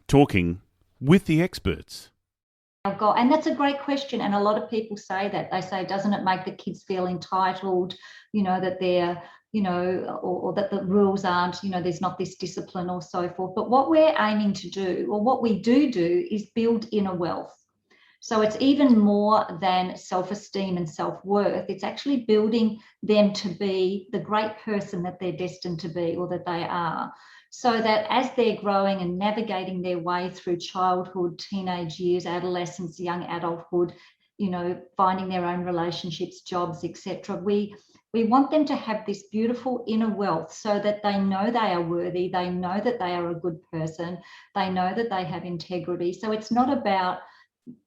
Talking with the experts. And that's a great question. And a lot of people say that. They say, doesn't it make the kids feel entitled, that they're, or that the rules aren't, there's not this discipline or so forth. But what we're aiming to do, or what we do is build inner wealth. So it's even more than self-esteem and self-worth. It's actually building them to be the great person that they're destined to be, or that they are. So that as they're growing and navigating their way through childhood, teenage years, adolescence, young adulthood, finding their own relationships, jobs, etc., we want them to have this beautiful inner wealth so that they know they are worthy, they know that they are a good person, they know that they have integrity. So it's not about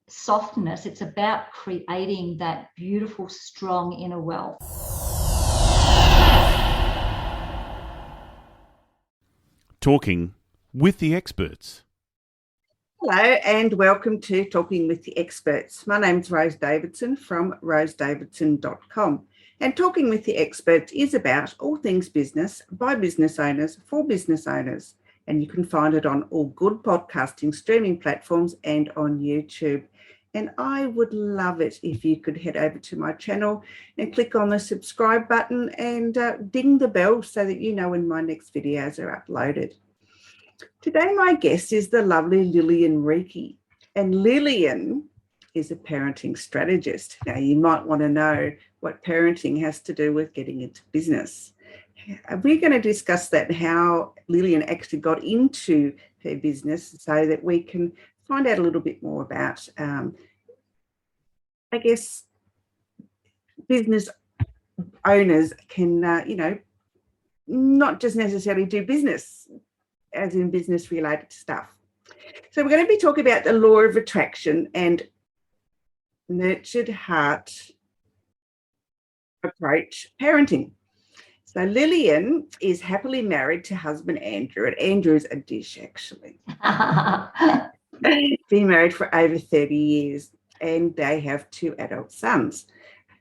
softness, it's about creating that beautiful, strong inner wealth. Talking with the experts. Hello and welcome to Talking with the Experts. My name's Rose Davidson from rosedavidson.com, and Talking with the Experts is about all things business by business owners for business owners, and you can find it on all good podcasting streaming platforms and on YouTube. And I would love it if you could head over to my channel and click on the subscribe button and ding the bell so that you know when my next videos are uploaded. Today, my guest is the lovely Lillian Reekie, and Lillian is a parenting strategist. Now, you might want to know what parenting has to do with getting into business. We're going to discuss that, how Lillian actually got into her business, so that we can find out a little bit more about, business owners can, not just necessarily do business, as in business related stuff. So we're going to be talking about the law of attraction and nurtured heart approach parenting. So Lillian is happily married to husband Andrew, and Andrew is a dish, actually. Been married for over 30 years, and they have 2 adult sons.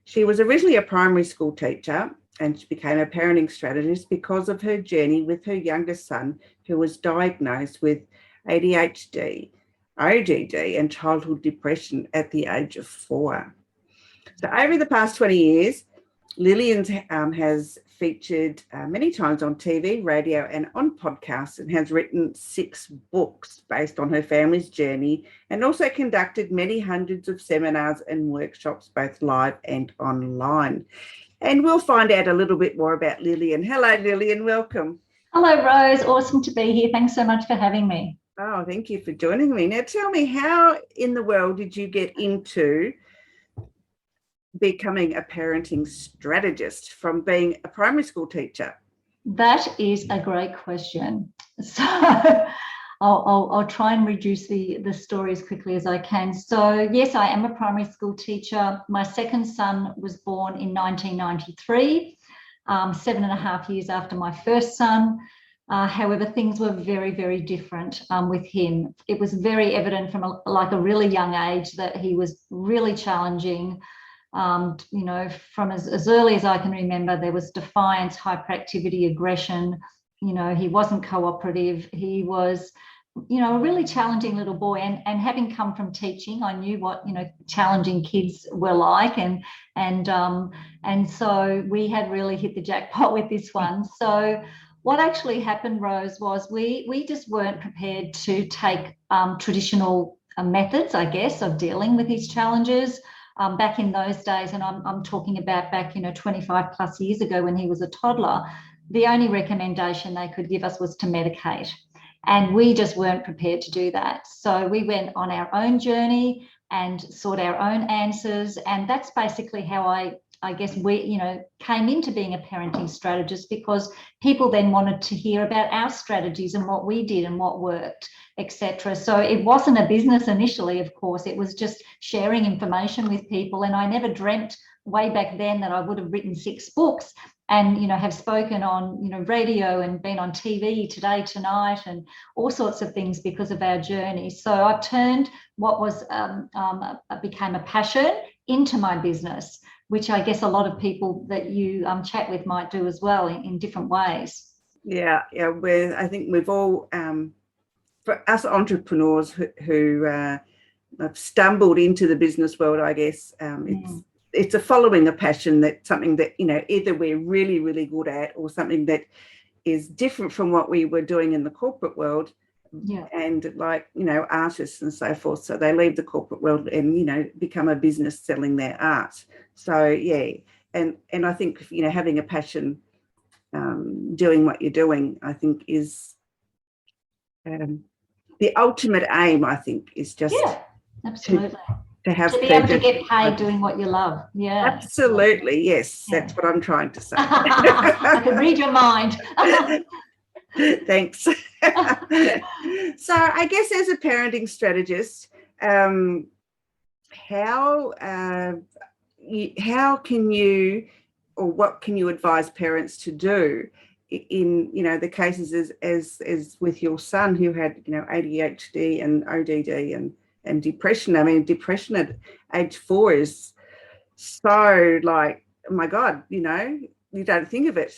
She was originally a primary school teacher, and she became a parenting strategist because of her journey with her youngest son, who was diagnosed with ADHD, ODD, and childhood depression at the age of 4. So over the past 20 years, Lillian has featured many times on TV, radio, and on podcasts, and has written 6 books based on her family's journey, and also conducted many hundreds of seminars and workshops, both live and online. And we'll find out a little bit more about Lillian. Hello, Lillian. Welcome. Hello, Rose. Awesome to be here. Thanks so much for having me. Oh, thank you for joining me. Now, tell me, how in the world did you get into becoming a parenting strategist from being a primary school teacher? That is a great question. So I'll try and reduce the story as quickly as I can. So yes, I am a primary school teacher. My second son was born in 1993, 7.5 years after my first son. However, things were very, very different with him. It was very evident from a really young age that he was really challenging. From as early as I can remember, there was defiance, hyperactivity, aggression. He wasn't cooperative. He was, a really challenging little boy. And having come from teaching, I knew what, challenging kids were like. And so we had really hit the jackpot with this one. So what actually happened, Rose, was we just weren't prepared to take traditional methods, I guess, of dealing with his challenges. Back in those days, and I'm talking about back, 25 plus years ago when he was a toddler, the only recommendation they could give us was to medicate. And we just weren't prepared to do that. So we went on our own journey and sought our own answers. And that's basically how I guess we, came into being a parenting strategist, because people then wanted to hear about our strategies and what we did and what worked, etc. So it wasn't a business initially, of course. It was just sharing information with people. And I never dreamt way back then that I would have written 6 books and, have spoken on, radio and been on TV Today, Tonight, and all sorts of things because of our journey. So I've turned what was became a passion into my business, which I guess a lot of people that you chat with might do as well in different ways. Yeah. I think we've all for us entrepreneurs who have stumbled into the business world, I guess it's a following a passion, that's something that, you know, either we're really, really good at, or something that is different from what we were doing in the corporate world. And like, you know, artists and so forth. So they leave the corporate world and, you know, become a business selling their art. So, yeah. And I think, you know, having a passion, doing what you're doing, I think is the ultimate aim, I think, is just absolutely. To have to be able to get paid doing what you love. Yeah, absolutely. Yes, that's what I'm trying to say. I can read your mind. Thanks. So I guess as a parenting strategist, how can you, or what can you advise parents to do in, you know, the cases as with your son who had, you know, ADHD and ODD and depression? I mean, depression at age 4 is so, like, oh my God, you know, you don't think of it.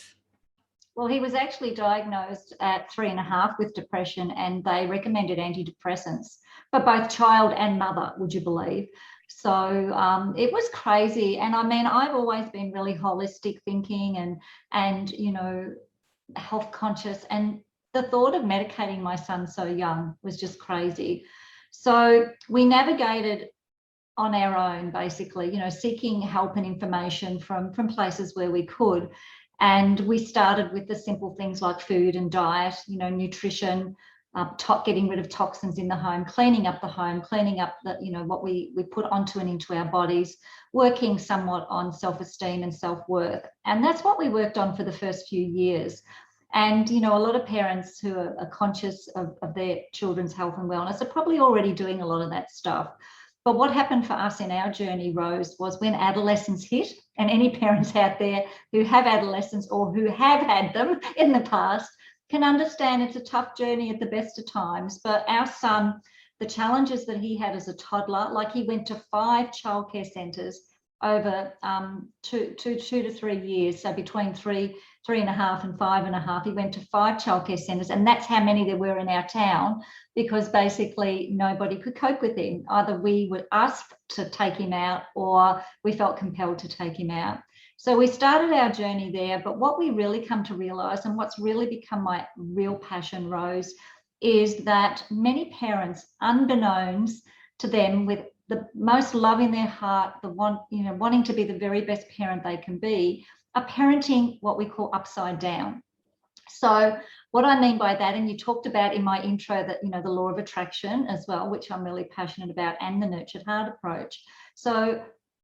Well, he was actually diagnosed at 3.5 with depression, and they recommended antidepressants for both child and mother, would you believe? So it was crazy. And I mean, I've always been really holistic thinking and you know, health conscious, and the thought of medicating my son so young was just crazy. So we navigated on our own, basically, you know, seeking help and information from places where we could. And we started with the simple things like food and diet, you know, nutrition, getting rid of toxins in the home, cleaning up the home, cleaning up the, you know, what we put onto and into our bodies, working somewhat on self-esteem and self-worth. And that's what we worked on for the first few years. And, you know, a lot of parents who are conscious of their children's health and wellness are probably already doing a lot of that stuff. But what happened for us in our journey, Rose, was when adolescence hit, and any parents out there who have adolescents or who have had them in the past can understand it's a tough journey at the best of times. But our son, the challenges that he had as a toddler, like he went to 5 childcare centres over 2 to 3 years. So between 3.5 and 5.5, he went to 5 childcare centres, and that's how many there were in our town, because basically nobody could cope with him. Either we were asked to take him out or we felt compelled to take him out. So we started our journey there. But what we really come to realise, and what's really become my real passion, Rose, is that many parents, unbeknownst to them, with the most love in their heart, wanting to be the very best parent they can be, are parenting what we call upside down. So what I mean by that, and you talked about in my intro that, you know, the law of attraction as well, which I'm really passionate about, and the nurtured heart approach. So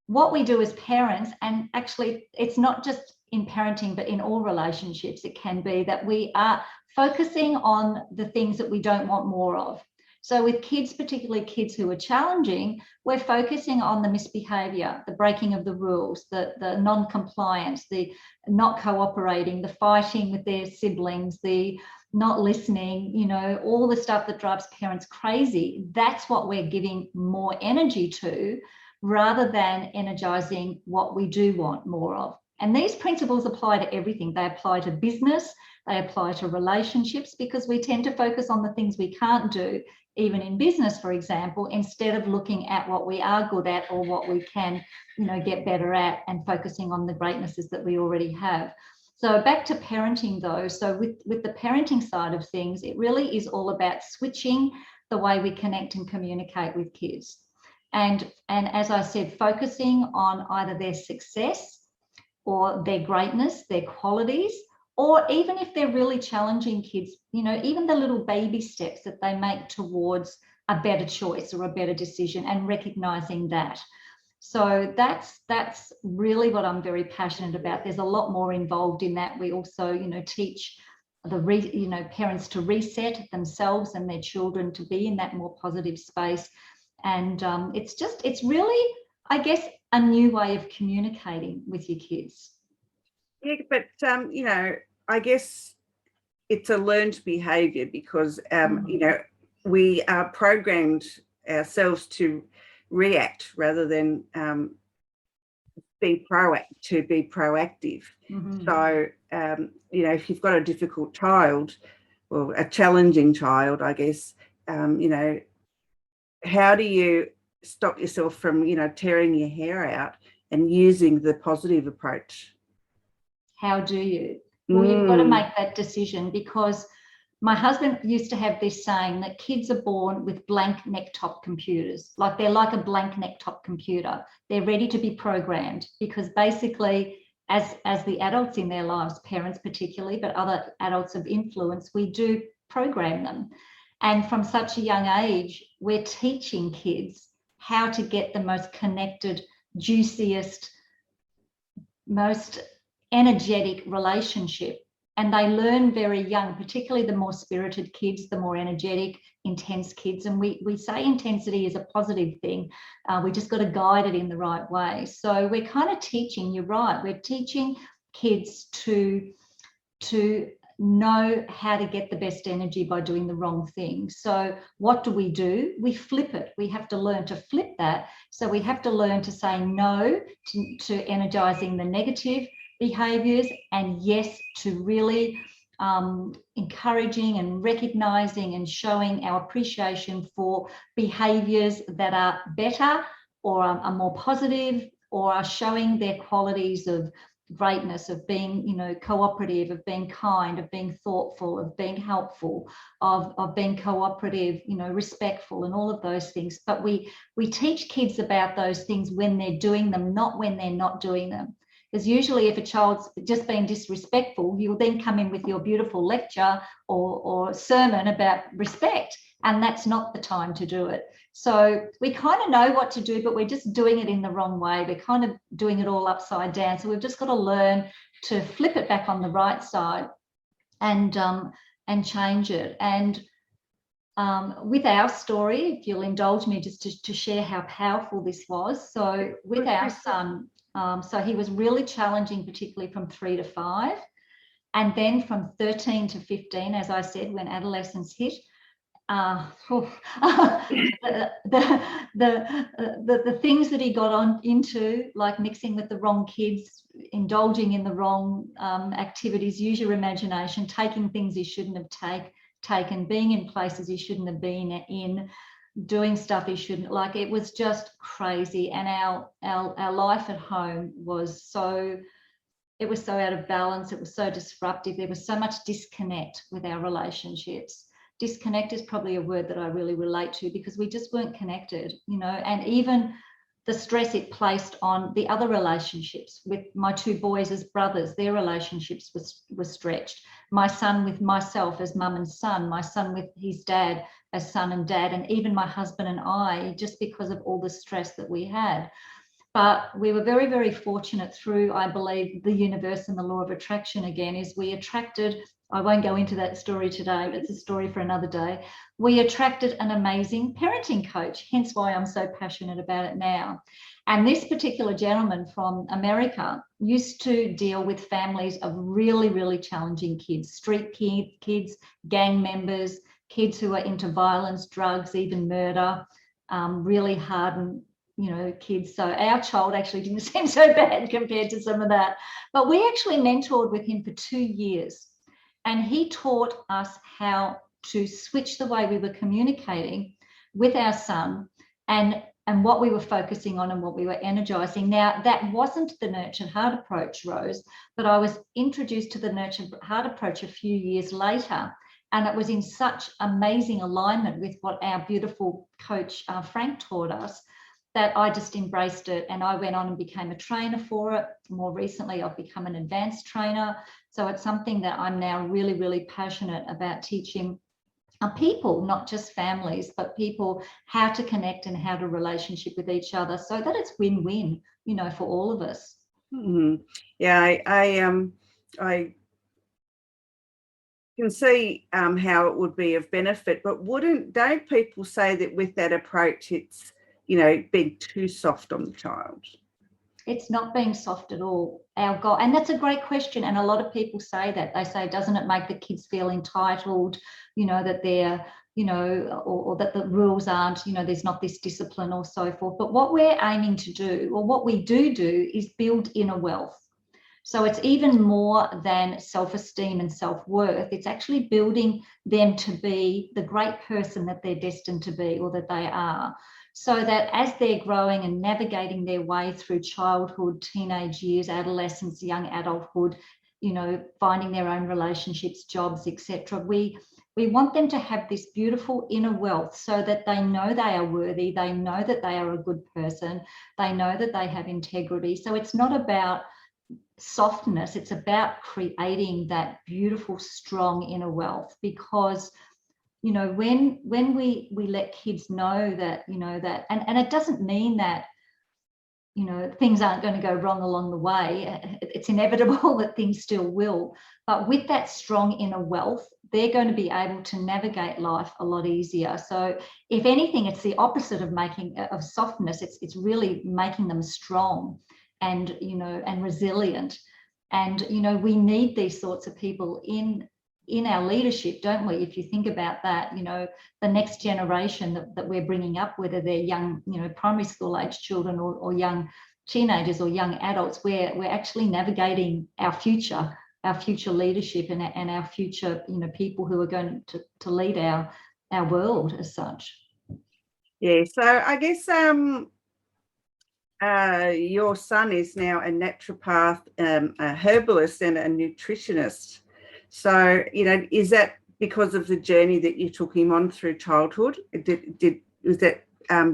what we do as parents, and actually it's not just in parenting, but in all relationships, it can be that we are focusing on the things that we don't want more of. So with kids, particularly kids who are challenging, we're focusing on the misbehaviour, the breaking of the rules, the non-compliance, the not cooperating, the fighting with their siblings, the not listening, you know, all the stuff that drives parents crazy. That's what we're giving more energy to, rather than energising what we do want more of. And these principles apply to everything. They apply to business, they apply to relationships, because we tend to focus on the things we can't do, even in business, for example, instead of looking at what we are good at or what we can, you know, get better at, and focusing on the greatnesses that we already have. So back to parenting though. So with the parenting side of things, it really is all about switching the way we connect and communicate with kids. And as I said, focusing on either their success or their greatness, their qualities, or even if they're really challenging kids, you know, even the little baby steps that they make towards a better choice or a better decision, and recognizing that. So that's really what I'm very passionate about. There's a lot more involved in that. We also, you know, teach parents to reset themselves and their children to be in that more positive space. And it's really, I guess, a new way of communicating with your kids. Yeah, but you know, I guess it's a learned behaviour, because you know, we are programmed ourselves to react rather than be proactive. So you know, if you've got a difficult child or a challenging child, I guess, how do you stop yourself from, tearing your hair out and using the positive approach? How do you? Well, you've got to make that decision, because my husband used to have this saying that kids are born with blank neck-top computers. Like, they're like a blank neck-top computer. They're ready to be programmed, because basically, as the adults in their lives, parents particularly, but other adults of influence, we do program them. And from such a young age, we're teaching kids how to get the most connected, juiciest, most energetic relationship. And they learn very young, particularly the more spirited kids, the more energetic, intense kids. And we say intensity is a positive thing. We just got to guide it in the right way. So we're kind of teaching, you're right, we're teaching kids to know how to get the best energy by doing the wrong thing. So what do? We flip it. We have to learn to flip that. So we have to learn to say no to energizing the negative behaviors, and yes to really encouraging and recognizing and showing our appreciation for behaviors that are better or are more positive, or are showing their qualities of greatness, of being, cooperative, of being kind, of being thoughtful, of being helpful, of being cooperative, respectful, and all of those things. But we teach kids about those things when they're doing them, not when they're not doing them. Because usually if a child's just being disrespectful, you'll then come in with your beautiful lecture or sermon about respect, and that's not the time to do it. So we kind of know what to do, but we're just doing it in the wrong way. We're kind of doing it all upside down. So we've just got to learn to flip it back on the right side and change it. And with our story, if you'll indulge me just to share how powerful this was. So with our son, so he was really challenging, particularly from 3 to 5. And then from 13 to 15, as I said, when adolescence hit, the things that he got into, like mixing with the wrong kids, indulging in the wrong activities, use your imagination, taking things he shouldn't have taken, being in places he shouldn't have been in, doing stuff he shouldn't, like, it was just crazy. And our life at home was so out of balance. It was so disruptive. There was so much disconnect with our relationships. Disconnect is probably a word that I really relate to, because we just weren't connected, and even the stress it placed on the other relationships with my 2 boys as brothers, their relationships was stretched. My son with myself as mum and son, my son with his dad as son and dad, and even my husband and I, just because of all the stress that we had. But we were very, very fortunate through, I believe, the universe and the law of attraction again, is we attracted, I won't go into that story today, but it's a story for another day. We attracted an amazing parenting coach, hence why I'm so passionate about it now. And this particular gentleman from America used to deal with families of really, really challenging kids, street kids, gang members, kids who are into violence, drugs, even murder, really hardened, kids. So our child actually didn't seem so bad compared to some of that. But we actually mentored with him for 2 years. And he taught us how to switch the way we were communicating with our son and what we were focusing on and what we were energizing. Now, that wasn't the nurtured heart approach, Rose, but I was introduced to the nurtured heart approach a few years later. And it was in such amazing alignment with what our beautiful coach, Frank, taught us, that I just embraced it, and I went on and became a trainer for it. More recently, I've become an advanced trainer. So it's something that I'm now really, really passionate about teaching people, not just families, but people, how to connect and how to relationship with each other so that it's win-win, for all of us. Mm-hmm. Yeah, I can see how it would be of benefit, but don't people say that with that approach, it's being too soft on the child? It's not being soft at all. Our goal, and that's a great question. And a lot of people say that. They say, doesn't it make the kids feel entitled, that they're, or that the rules aren't, there's not this discipline or so forth. But what we're aiming to do, or what we do is build inner wealth. So it's even more than self-esteem and self-worth. It's actually building them to be the great person that they're destined to be, or that they are. So that as they're growing and navigating their way through childhood, teenage years, adolescence, young adulthood, you know, finding their own relationships, jobs, etc., we want them to have this beautiful inner wealth, so that they know they are worthy, they know that they are a good person, they know that they have integrity. So it's not about softness, it's about creating that beautiful, strong inner wealth. Because, you know, when we let kids know that, you know, that, and it doesn't mean that, you know, things aren't going to go wrong along the way. It's inevitable that things still will. But with that strong inner wealth, they're going to be able to navigate life a lot easier. So if anything, it's the opposite of softness. It's really making them strong and, you know, and resilient. And, you know, we need these sorts of people in our leadership, don't we? If you think about that, you know, the next generation that we're bringing up, whether they're young, you know, primary school age children, or young teenagers or young adults, we're actually navigating our future leadership and our future, you know, people who are going to lead our world as such. Yeah, so I guess your son is now a naturopath, a herbalist and a nutritionist. So, you know, is that because of the journey that you took him on through childhood? Was that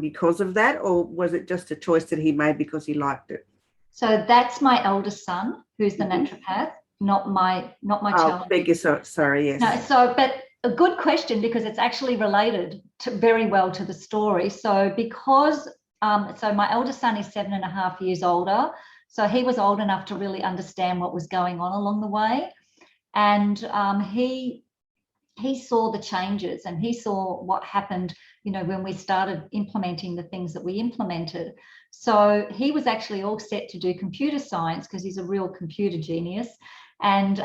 because of that, or was it just a choice that he made because he liked it? So that's my eldest son, who's the naturopath, not my child. Sorry, yes. No, so, but a good question, because it's actually related very well to the story. So because, so my eldest son is 7.5 years older. So he was old enough to really understand what was going on along the way. And he saw the changes, and he saw what happened, you know, when we started implementing the things that we implemented. So he was actually all set to do computer science, because he's a real computer genius. And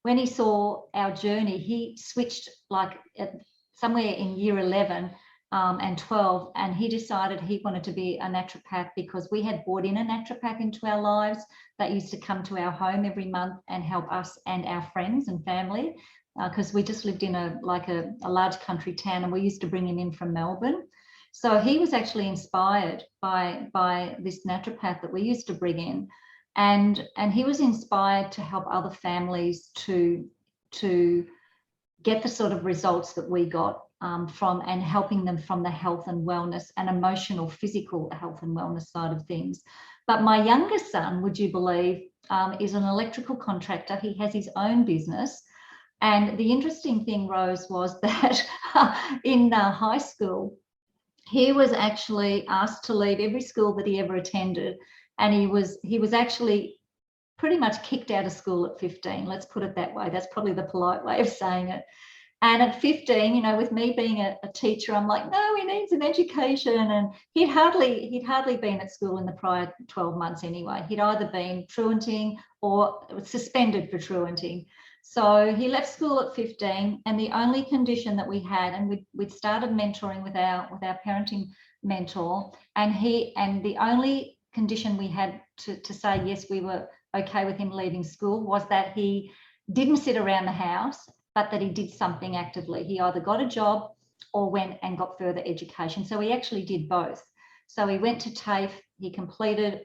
when he saw our journey, he switched like somewhere in year 11 and 12, and he decided he wanted to be a naturopath, because we had brought in a naturopath into our lives that used to come to our home every month and help us and our friends and family, because we just lived in a large country town, and we used to bring him in from Melbourne. So he was actually inspired by this naturopath that we used to bring in, and he was inspired to help other families to get the sort of results that we got from, and helping them from the health and wellness and emotional, physical health and wellness side of things. But my youngest son, would you believe, is an electrical contractor. He has his own business. And the interesting thing, Rose, was that in high school, he was actually asked to leave every school that he ever attended. And he was actually pretty much kicked out of school at 15. Let's put it that way. That's probably the polite way of saying it. And at 15, you know, with me being a teacher, I'm like, no, he needs an education. And he'd hardly been at school in the prior 12 months anyway. He'd either been truanting or suspended for truanting. So he left school at 15, and the only condition that we had, and we'd started mentoring with our parenting mentor, and the only condition we had to say yes, we were okay with him leaving school, was that he didn't sit around the house, but that he did something actively. He either got a job or went and got further education. So he actually did both. So he went to TAFE, he completed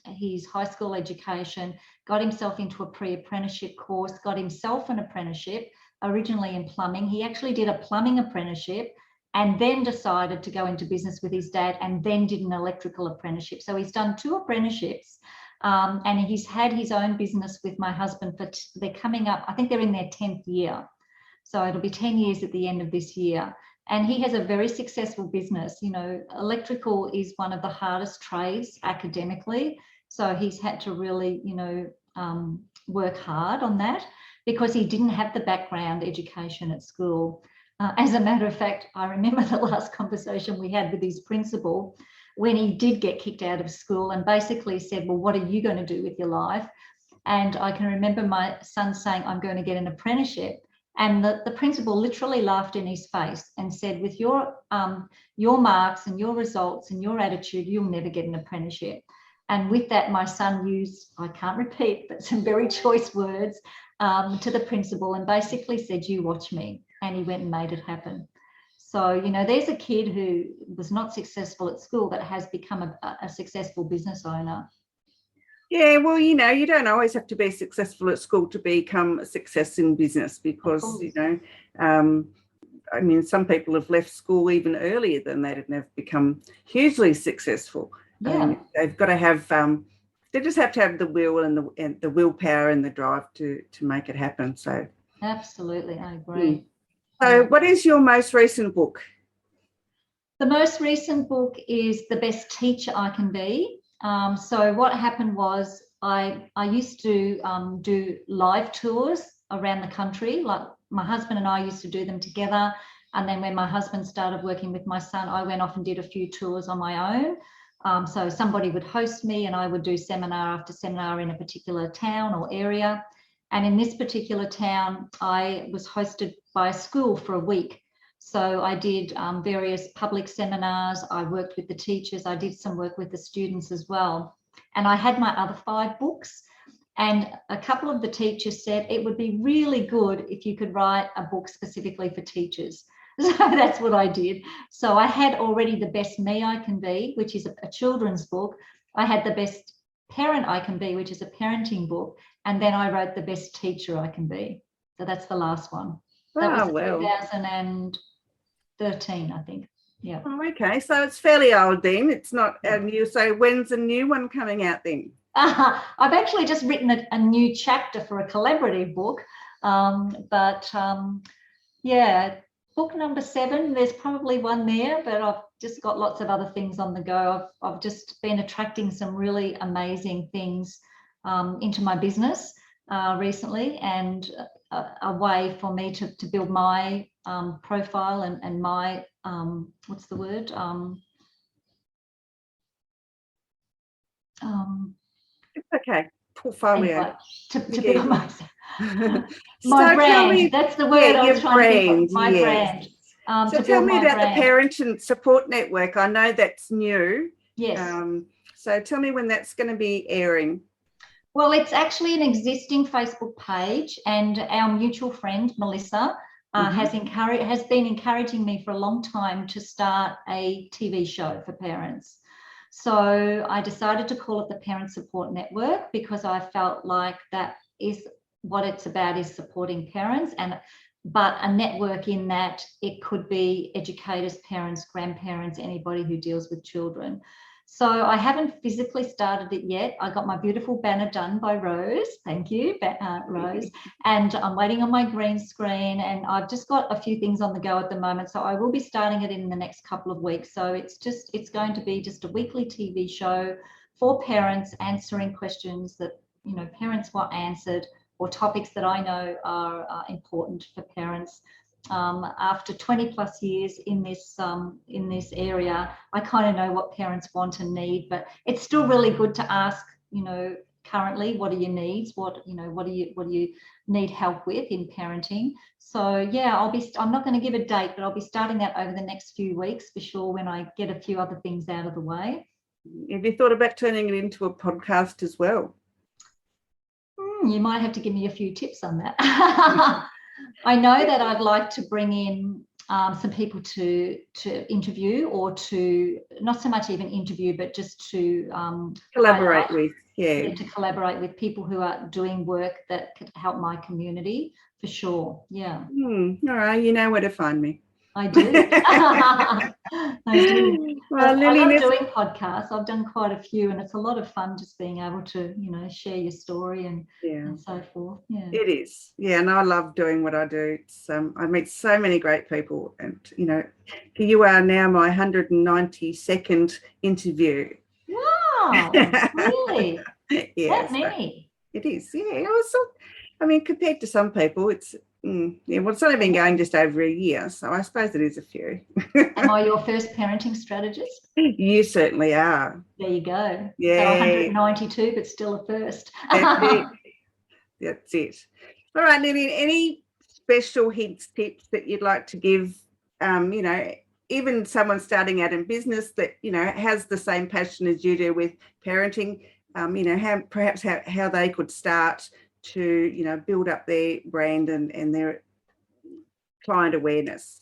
his high school education, got himself into a pre-apprenticeship course, got himself an apprenticeship, originally in plumbing. He actually did a plumbing apprenticeship, and then decided to go into business with his dad, and then did an electrical apprenticeship. So he's done 2 apprenticeships. And he's had his own business with my husband for, they're coming up, I think they're in their 10th year. So it'll be 10 years at the end of this year. And he has a very successful business. You know, electrical is one of the hardest trades academically. So he's had to really, you know, work hard on that, because he didn't have the background education at school. As a matter of fact, I remember the last conversation we had with his principal, when he did get kicked out of school, and basically said, well, what are you going to do with your life? And I can remember my son saying, I'm going to get an apprenticeship. And the principal literally laughed in his face and said, with your marks and your results and your attitude, you'll never get an apprenticeship. And with that, my son used, I can't repeat, but some very choice words to the principal and basically said, "You watch me." And he went and made it happen. So, you know, there's a kid who was not successful at school that has become a successful business owner. Yeah, well, you know, you don't always have to be successful at school to become a success in business because, you know, I mean, some people have left school even earlier than that and have become hugely successful. Yeah. They've got to have, they just have to have the will and the willpower and the drive to make it happen. So absolutely, I agree. So what is your most recent book? The most recent book is The Best Teacher I Can Be. So what happened was I used to do live tours around the country. Like my husband and I used to do them together. And then when my husband started working with my son, I went off and did a few tours on my own. So somebody would host me and I would do seminar after seminar in a particular town or area. And in this particular town, I was hosted by a school for a week. So I did various public seminars. I worked with the teachers. I did some work with the students as well. And I had my other 5 books. And a couple of the teachers said it would be really good if you could write a book specifically for teachers. So that's what I did. So I had already The Best Me I Can Be, which is a children's book. I had The Best Parent I Can Be, which is a parenting book. And then I wrote The Best Teacher I Can Be. So that's the last one. That was 2013, I think. Yeah. Oh, okay. So it's fairly old then. It's not new. So when's a new one coming out then? I've actually just written a new chapter for a collaborative book. Yeah, book number 7, there's probably one there, but I've just got lots of other things on the go. I've just been attracting some really amazing things into my business recently, and a way for me to build my profile and my what's the word it's okay, portfolio. anyway, to build my So brand. That's the word I was trying to think of. My brand. So tell me about the Parent and Support Network. I know that's new. Yes. So tell me when that's going to be airing. Well, it's actually an existing Facebook page, and our mutual friend Melissa has been encouraging me for a long time to start a TV show for parents. So I decided to call it the Parent Support Network because I felt like that is what it's about, is supporting parents, but a network in that it could be educators, parents, grandparents, anybody who deals with children. So I haven't physically started it yet. I got my beautiful banner done by Rose. Thank you, Rose. And I'm waiting on my green screen, and I've just got a few things on the go at the moment. So I will be starting it in the next couple of weeks. So it's going to be just a weekly TV show for parents, answering questions that, you know, parents want answered, or topics that I know are important for parents. After 20 plus years in this area, I kind of know what parents want and need, but it's still really good to ask, you know, currently, what are your needs? What do you need help with in parenting? So yeah, I'm not going to give a date, but I'll be starting that over the next few weeks for sure, when I get a few other things out of the way. Have you thought about turning it into a podcast as well? You might have to give me a few tips on that. I know that I'd like to bring in some people to interview, or to not so much even interview, but just to collaborate with, to collaborate with people who are doing work that could help my community, for sure. Yeah. All right, you know where to find me. I do. I do. Well, I love doing podcasts. I've done quite a few, and it's a lot of fun just being able to, you know, share your story and so forth. Yeah, it is. Yeah, and I love doing what I do. It's I meet so many great people, and you know, you are now my 192nd interview. Wow, really? Yes, that many? It is. Yeah, I mean, compared to some people, it's. Well, it's only been going just over a year, so I suppose it is a few. Am I your first parenting strategist? You certainly are. There you go. Yeah. So 192, but still a first. That's it. That's it. All right, Lillian, any special hints, tips that you'd like to give, you know, even someone starting out in business that, has the same passion as you do with parenting, how they could start to, build up their brand and their client awareness?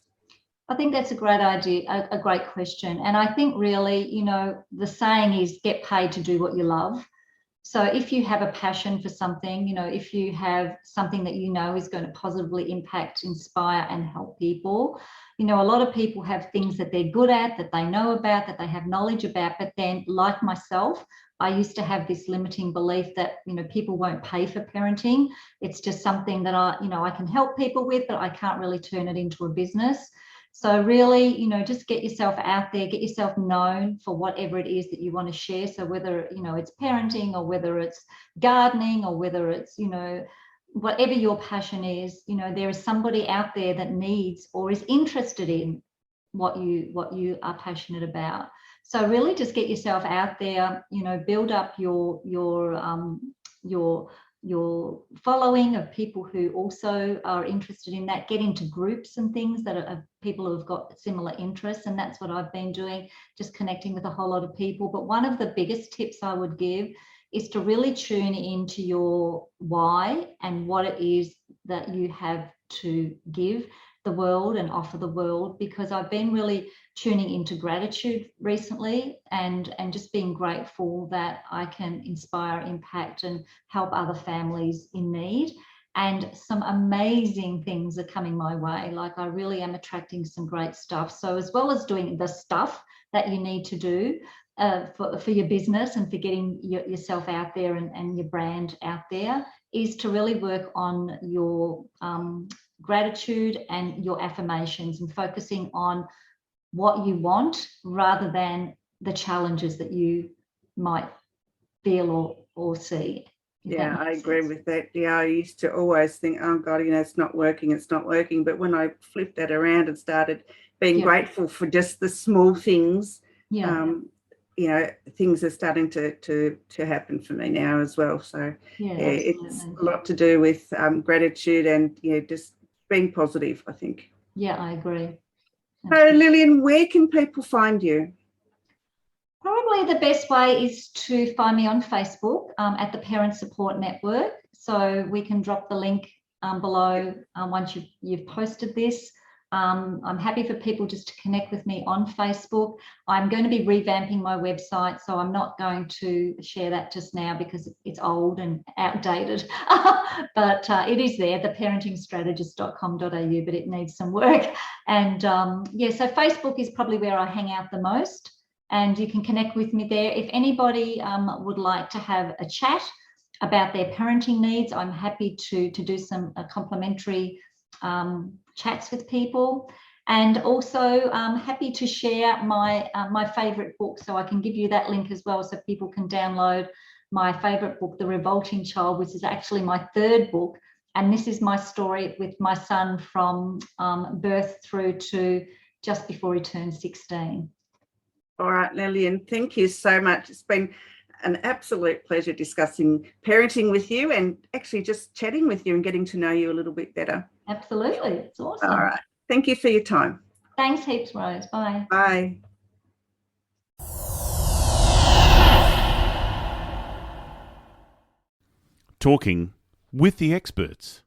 I think that's a great idea, a great question. And I think really, the saying is get paid to do what you love. So if you have a passion for something, if you have something that is going to positively impact, inspire and help people, a lot of people have things that they're good at, that they know about, that they have knowledge about. But then, like myself, I used to have this limiting belief that, people won't pay for parenting. It's just something that I can help people with, but I can't really turn it into a business. So really, just get yourself out there, get yourself known for whatever it is that you want to share. So whether, it's parenting or whether it's gardening or whether it's, whatever your passion is, there is somebody out there that needs or is interested in what you are passionate about. So really just get yourself out there, build up your following of people who also are interested in that. Get into groups and things that are people who have got similar interests, and that's what I've been doing, just connecting with a whole lot of people. But one of the biggest tips I would give is to really tune into your why and what it is that you have to give the world and offer the world, because I've been really tuning into gratitude recently and just being grateful that I can inspire, impact and help other families in need. And some amazing things are coming my way. Like, I really am attracting some great stuff. So as well as doing the stuff that you need to do for your business and for getting yourself out there and your brand out there, is to really work on your gratitude and your affirmations and focusing on what you want rather than the challenges that you might feel or see. Yeah, I agree with that. Yeah, I used to always think, oh God, it's not working. But when I flipped that around and started being grateful for just the small things, things are starting to happen for me now as well. So it's a lot to do with gratitude and just being positive, I think. Yeah, I agree. So Lillian, where can people find you? Probably the best way is to find me on Facebook at the Parent Support Network. So we can drop the link below once you've posted this. I'm happy for people just to connect with me on Facebook. I'm going to be revamping my website, so I'm not going to share that just now because it's old and outdated. But it is there, theparentingstrategist.com.au, but it needs some work. And so Facebook is probably where I hang out the most, and you can connect with me there. If anybody would like to have a chat about their parenting needs, I'm happy to do some complimentary chats with people, and also happy to share my favorite book. So I can give you that link as well, so people can download my favorite book, The Revolting Child, which is actually my third book. And this is my story with my son from birth through to just before he turned 16. All right, Lillian, thank you so much. It's been an absolute pleasure discussing parenting with you and actually just chatting with you and getting to know you a little bit better. Absolutely. It's awesome. All right. Thank you for your time. Thanks heaps, Rose. Bye. Bye. Talking with the experts.